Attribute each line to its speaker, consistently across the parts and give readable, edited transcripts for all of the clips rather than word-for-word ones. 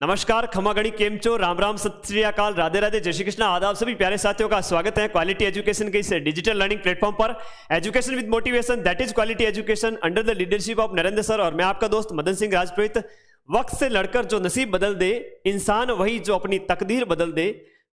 Speaker 1: नमस्कार, खमागणी केम चो, राम राम, सत श्री अकाल, राधे राधे, जय श्री कृष्ण। आदाब सभी प्यारे साथियों का स्वागत है क्वालिटी एजुकेशन के इस डिजिटल लर्निंग प्लेटफॉर्म पर। Education with motivation, that is quality education, under the leadership of Narendra sir. और मैं आपका दोस्त मदन सिंह राजपुरोहित। वक्त से लड़कर जो नसीब बदल दे इंसान, वही जो अपनी तकदीर बदल दे।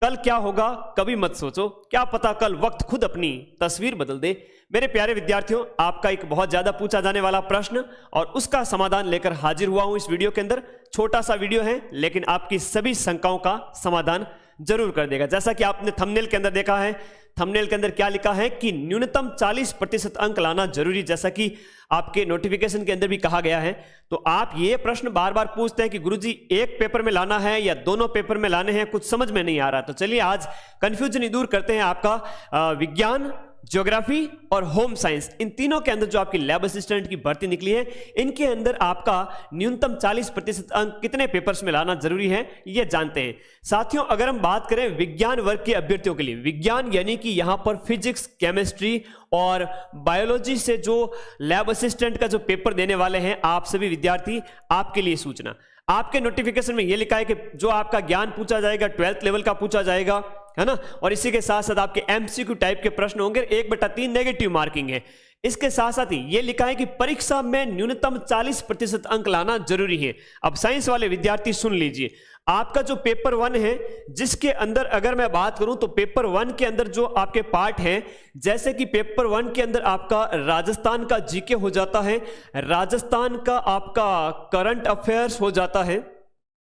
Speaker 1: कल क्या होगा कभी मत सोचो, क्या पता कल वक्त खुद अपनी तस्वीर बदल दे। मेरे प्यारे विद्यार्थियों, आपका एक बहुत ज्यादा पूछा जाने वाला प्रश्न और उसका समाधान लेकर हाजिर हुआ हूं इस वीडियो के अंदर। छोटा सा वीडियो है लेकिन आपकी सभी शंकाओं का समाधान जरूर कर देगा। जैसा कि आपने थंबनेल के अंदर देखा है, थंबनेल के अंदर क्या लिखा है कि न्यूनतम 40% अंक लाना जरूरी, जैसा कि आपके नोटिफिकेशन के अंदर भी कहा गया है। तो आप ये प्रश्न बार बार पूछते हैं कि गुरुजी एक पेपर में लाना है या दोनों पेपर में लाने हैं, कुछ समझ में नहीं आ रहा। तो चलिए आज कंफ्यूजन ही दूर करते हैं आपका। विज्ञान, ज्योग्राफी और होम साइंस, इन तीनों के अंदर जो आपकी लैब असिस्टेंट की भर्ती निकली है, इनके अंदर आपका न्यूनतम 40% अंक कितने पेपर्स में लाना जरूरी है, ये जानते हैं। साथियों, अगर हम बात करें विज्ञान वर्ग के अभ्यर्थियों के लिए, विज्ञान यानी कि यहां पर फिजिक्स, केमिस्ट्री और बायोलॉजी से जो लैब असिस्टेंट का जो पेपर देने वाले हैं आप सभी विद्यार्थी, आपके लिए सूचना, आपके नोटिफिकेशन में यह लिखा है कि जो आपका ज्ञान पूछा जाएगा 12th लेवल का पूछा जाएगा, है ना। और इसी के साथ साथ आपके एमसीक्यू टाइप के प्रश्न होंगे, 1/3 नेगेटिव मार्किंग है। इसके साथ साथ ही ये लिखा है कि परीक्षा में न्यूनतम 40% अंक लाना जरूरी है। अब साइंस वाले विद्यार्थी सुन लीजिए, आपका जो पेपर 1 है, जिसके अंदर अगर मैं बात करूं तो पेपर 1 के अंदर जो आपके पार्ट हैं, जैसे कि पेपर 1 के अंदर आपका राजस्थान का जीके हो जाता है, राजस्थान का आपका करंट अफेयर्स हो जाता है,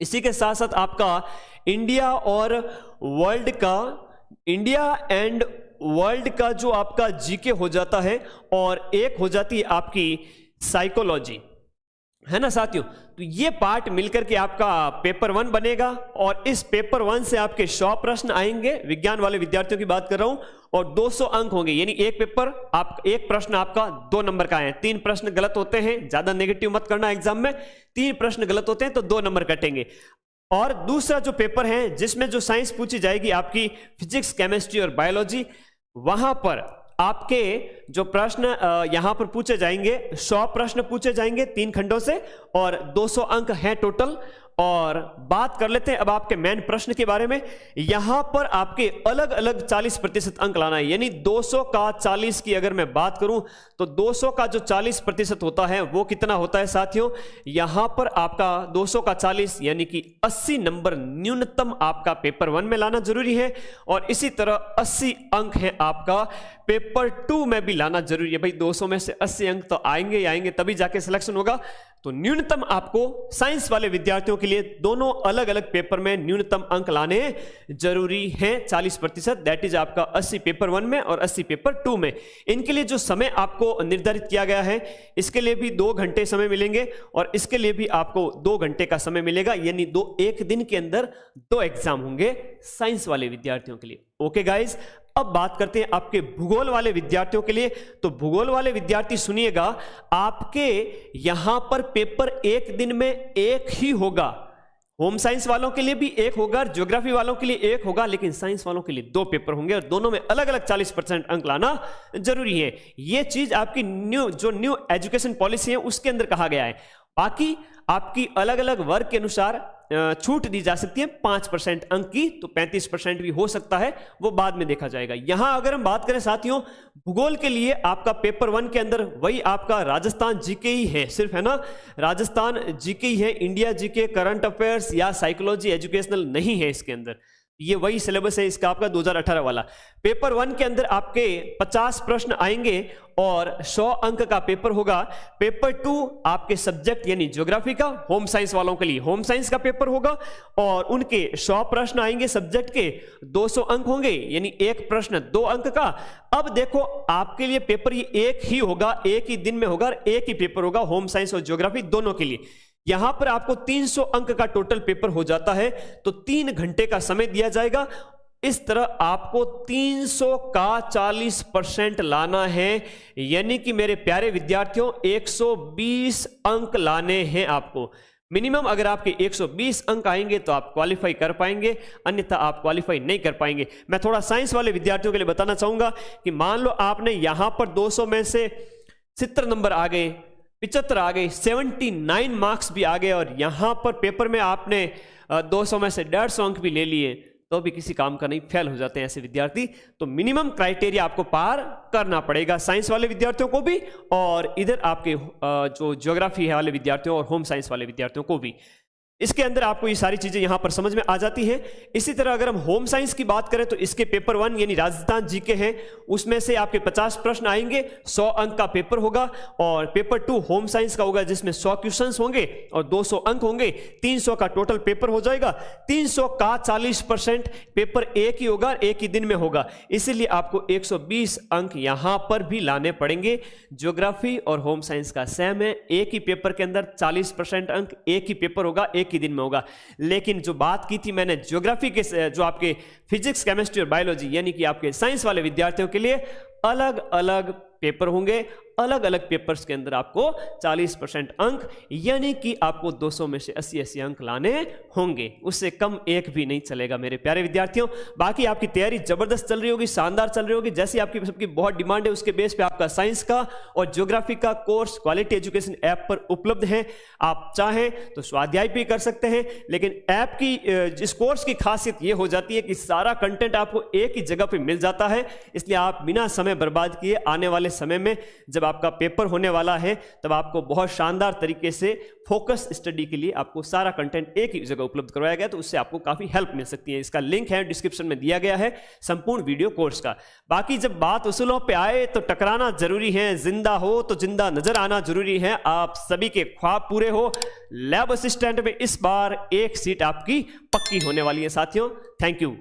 Speaker 1: इसी के साथ साथ आपका इंडिया और वर्ल्ड का, इंडिया एंड वर्ल्ड का जो आपका जीके हो जाता है, और एक हो जाती है आपकी साइकोलॉजी, है ना साथियों। तो ये पार्ट मिलकर के आपका पेपर 1 बनेगा और इस पेपर 1 से आपके 100 प्रश्न आएंगे, विज्ञान वाले विद्यार्थियों की बात कर रहा हूं, और 200 अंक होंगे। यानी एक पेपर आप, एक प्रश्न आपका 2 नंबर का है। 3 प्रश्न गलत होते हैं, ज्यादा नेगेटिव मत करना एग्जाम में, 3 प्रश्न गलत होते हैं तो 2 नंबर कटेंगे। और दूसरा जो पेपर है जिसमें जो साइंस पूछी जाएगी आपकी फिजिक्स, केमिस्ट्री और बायोलॉजी, वहां पर आपके जो प्रश्न यहां पर पूछे जाएंगे, 100 प्रश्न पूछे जाएंगे 3 खंडों से, और 200 अंक हैं टोटल। और बात कर लेते हैं अब आपके मेन प्रश्न के बारे में। यहां पर आपके अलग अलग 40% अंक लाना है। यानी 200 का 40 की अगर मैं बात करूं तो 200 का जो 40% होता है वो कितना होता है साथियों, यहां पर आपका 200 का 40 यानी कि 80 नंबर न्यूनतम आपका पेपर 1 में लाना जरूरी है। और इसी तरह 80 अंक है आपका पेपर 2 में भी लाना जरूरी है। भाई 200 में से 80 अंक तो आएंगे ही आएंगे, तभी जाके सिलेक्शन होगा। तो न्यूनतम आपको साइंस वाले विद्यार्थियों के लिए दोनों अलग अलग पेपर में न्यूनतम अंक लाने जरूरी हैं 40%। दैट इज आपका 80 पेपर 1 में और 80 पेपर 2 में। इनके लिए जो समय आपको निर्धारित किया गया है, इसके लिए भी 2 घंटे समय मिलेंगे और इसके लिए भी आपको 2 घंटे का समय मिलेगा। यानी एक दिन के अंदर 2 एग्जाम होंगे साइंस वाले विद्यार्थियों के लिए। ओके गाइज, अब बात करते हैं आपके भूगोल वाले विद्यार्थियों के लिए। तो भूगोल वाले विद्यार्थी सुनिएगा, आपके यहां पर पेपर एक दिन में एक ही होगा। होम साइंस वालों के लिए भी एक होगा, ज्योग्राफी वालों के लिए एक होगा, लेकिन साइंस वालों के लिए 2 पेपर होंगे और दोनों में अलग अलग 40% अंक लाना जरूरी है। यह चीज आपकी न्यू एजुकेशन पॉलिसी है उसके अंदर कहा गया है। बाकी आपकी अलग अलग वर्ग के अनुसार छूट दी जा सकती है 5% अंक की, तो 35% भी हो सकता है, वो बाद में देखा जाएगा। यहां अगर हम बात करें साथियों, भूगोल के लिए आपका पेपर 1 के अंदर वही आपका राजस्थान जीके ही है सिर्फ, है ना, राजस्थान जीके ही है। इंडिया जीके, करंट अफेयर्स या साइकोलॉजी एजुकेशनल नहीं है इसके अंदर। ये वही सिलेबस है इसका आपका 2018 वाला। पेपर 1 के अंदर आपके 50 प्रश्न आएंगे और 100 अंक का पेपर होगा। पेपर 2 आपके सब्जेक्ट यानी ज्योग्राफी का, होम साइंस वालों के लिए होम साइंस का पेपर होगा और उनके 100 प्रश्न आएंगे सब्जेक्ट के, 200 अंक होंगे, यानी एक प्रश्न 2 अंक का। अब देखो आपके लिए पेपर ये एक ही होगा, एक ही दिन में होगा, एक ही पेपर होगा होम साइंस और ज्योग्राफी दोनों के लिए। यहां पर आपको 300 अंक का टोटल पेपर हो जाता है, तो 3 घंटे का समय दिया जाएगा। इस तरह आपको 300 का 40% लाना है। यानी कि मेरे प्यारे विद्यार्थियों 120 अंक लाने हैं आपको मिनिमम। अगर आपके 120 अंक आएंगे तो आप क्वालिफाई कर पाएंगे, अन्यथा आप क्वालिफाई नहीं कर पाएंगे। मैं थोड़ा साइंस वाले विद्यार्थियों के लिए बताना चाहूंगा कि मान लो आपने यहां पर 200 में से 70 नंबर आ गए, 75 आ गए, 79 मार्क्स भी आ गए, और यहां पर पेपर में आपने 200 में से 150 अंक भी ले लिए तो भी किसी काम का नहीं, फेल हो जाते हैं ऐसे विद्यार्थी। तो मिनिमम क्राइटेरिया आपको पार करना पड़ेगा, साइंस वाले विद्यार्थियों को भी और इधर आपके जो ज्योग्राफी है वाले विद्यार्थियों और होम साइंस वाले विद्यार्थियों को भी। इसके अंदर आपको ये सारी चीजें यहां पर समझ में आ जाती हैं। इसी तरह अगर हम होम साइंस की बात करें तो इसके पेपर 1 यानी राजस्थान जीके हैं, उसमें से आपके 50 प्रश्न आएंगे, 100 अंक का पेपर होगा, और पेपर 2 होम साइंस का होगा जिसमें 100 क्वेश्चंस होंगे और 200 अंक होंगे, 300 का टोटल पेपर हो जाएगा। 300 का 40% पेपर एक ही होगा, एक ही दिन में होगा, इसीलिए आपको 120 अंक यहां पर भी लाने पड़ेंगे। ज्योग्राफी और होम साइंस का सेम है, एक ही पेपर के अंदर 40% अंक, एक ही पेपर होगा, एक ही दिन में होगा। लेकिन जो बात की थी मैंने ज्योग्राफी के, जो आपके फिजिक्स, केमिस्ट्री और बायोलॉजी यानी कि आपके साइंस वाले विद्यार्थियों के लिए अलग अलग पेपर होंगे, अलग अलग पेपर्स के अंदर आपको 40% अंक यानी कि आपको 200 में से 80 अंक लाने होंगे, उससे कम एक भी नहीं चलेगा मेरे प्यारे विद्यार्थियों। बाकी आपकी तैयारी जबरदस्त चल रही होगी, शानदार चल रही होगी, जैसी आपकी सबकी बहुत डिमांड है उसके बेस पे आपका साइंस का और ज्योग्राफी का कोर्स क्वालिटी एजुकेशन ऐप पर उपलब्ध है। आप चाहें तो स्वाध्याय भी कर सकते हैं, लेकिन ऐप की इस कोर्स की खासियत यह हो जाती है कि सारा कंटेंट आपको एक ही जगह पे मिल जाता है, इसलिए आप बिना समय बर्बाद किए आने वाले समय में जब आपका पेपर होने वाला है तब आपको बहुत शानदार तरीके से फोकस स्टडी के लिए आपको सारा कंटेंट एक ही जगह उपलब्ध करवाया गया, तो उससे आपको काफी हेल्प मिल सकती है। इसका लिंक है डिस्क्रिप्शन में दिया गया है संपूर्ण वीडियो कोर्स का। बाकी जब बात उसूलों पे आए तो टकराना जरूरी है, जिंदा हो तो जिंदा नजर आना जरूरी है। आप सभी के ख्वाब पूरे हो। लैब असिस्टेंट में इस बार एक सीट आपकी पक्की होने वाली है साथियों। Thank you.